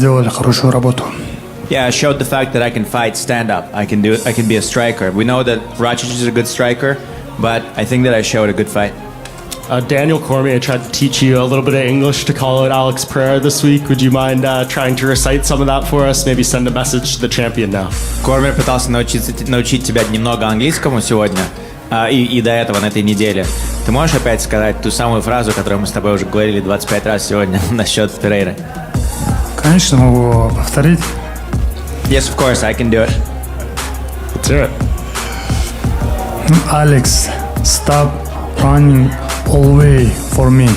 сделали хорошую работу. Yeah, I showed the fact that I can fight stand up. I can be a striker. We know that Rakic is a good striker, but I think that I showed a good fight. Daniel Cormier tried to teach you a little bit of English to call out Alex Pereira this week. Would you mind trying to recite some of that for us? Maybe send a message to the champion now. Кормер пытался научить тебя немного английскому сегодня и до этого на этой неделе. Ты можешь опять сказать ту самую фразу, которую мы с тобой уже говорили 25 раз сегодня насчет Перейры? Конечно, могу повторить. Yes, of course, I can do it. Let's hear it. Alex, stop running away for me.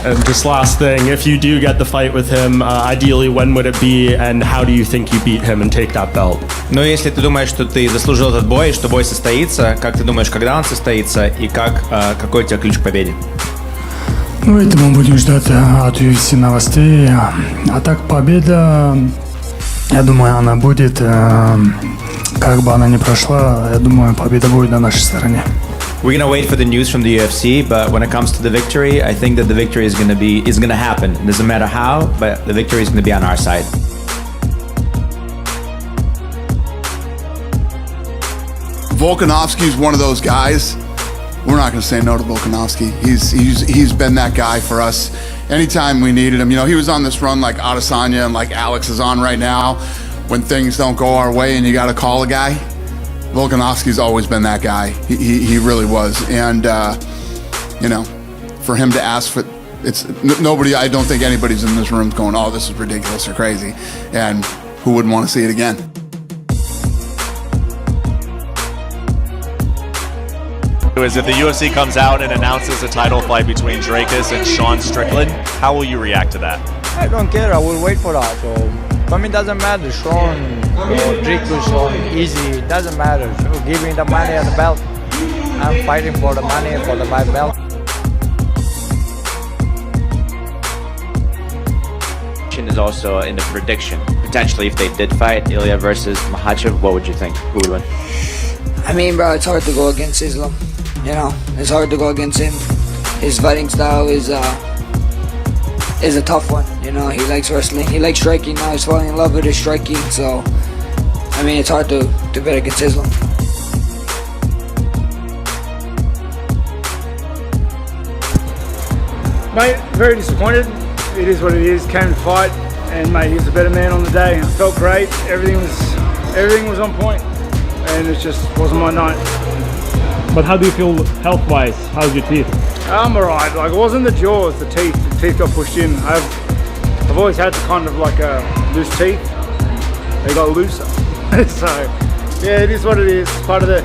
And just last thing, if you do get the fight with him, ideally when would it be and how do you think you beat him and take that belt? Но если ты думаешь, что ты заслужил этот бой, что бой состоится, как ты думаешь, когда он состоится и какой у тебя ключ к победе? Ну, это мы будем ждать от UFC новостей. А так победа, я думаю, она будет, как бы она ни прошла, я думаю, победа будет на нашей стороне. We're gonna wait for the news from the UFC, but when it comes to the victory, I think that the victory is gonna happen. It doesn't matter how, but the victory is gonna be on our side. Volkanovski's one of those guys. We're not going to say no to Volkanovski. He's been that guy for us anytime we needed him. You know, he was on this run like Adesanya and like Alex is on right now. When things don't go our way and you got to call a guy, Volkanovski's always been that guy. He really was. And you know, for him to ask for nobody. I don't think anybody's in this room going, "Oh, this is ridiculous or crazy," and who wouldn't want to see it again? Is if the UFC comes out and announces a title fight between Drakus and Sean Strickland, how will you react to that? I don't care. I will wait for that. So for me, it doesn't matter. Sean or Drakus or easy. It doesn't matter. So give me the money and the belt. I'm fighting for the money and for the my belt. Is also in the prediction. Potentially, if they did fight Ilya versus Makhachev, what would you think? Who would win? I mean, bro, it's hard to go against Islam. You know, it's hard to go against him. His fighting style is a tough one. You know, he likes wrestling. He likes striking. Now he's falling in love with his striking. So, I mean, it's hard to bet against Islam. Mate, very disappointed. It is what it is. Came to fight, and mate, he was a better man on the day. I felt great. Everything was on point, and it just wasn't my night. But how do you feel health-wise? How's your teeth? I'm alright. Like, it wasn't the jaws, the teeth. The teeth got pushed in. I've always had kind of like loose teeth. They got looser. So yeah, it is what it is. Part of the.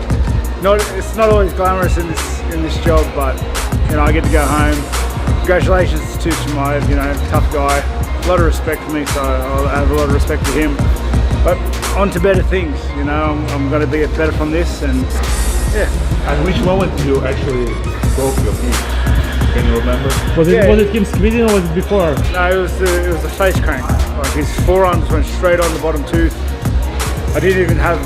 It's not always glamorous in this job, but you know, I get to go home. Congratulations to Chimaev, you know, tough guy. A lot of respect for me, so I have a lot of respect for him. But on to better things, you know. I'm going to get better from this, and yeah. At which moment did you actually broke your teeth? Can you remember? Was it him squeezing or was it before? No, it was the face crank. Like his forearms went straight on the bottom tooth. I didn't have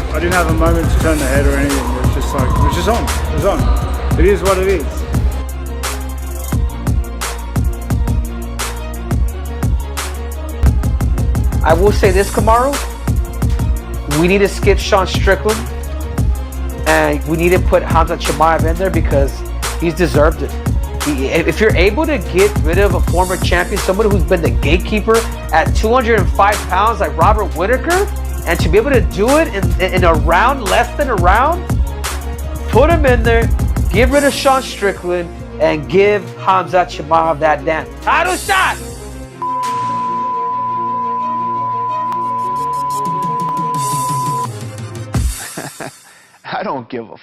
a moment to turn the head or anything. It was just like it was just on. It was on. It is what it is. I will say this, Kamaru. We need to skip Sean Strickland, and we need to put Hamza Chimaev in there because he's deserved it. If you're able to get rid of a former champion, someone who's been the gatekeeper at 205 pounds like Robert Whittaker, and to be able to do it in a round, less than a round, put him in there, get rid of Sean Strickland, and give Hamza Chimaev that damn title shot. I don't give a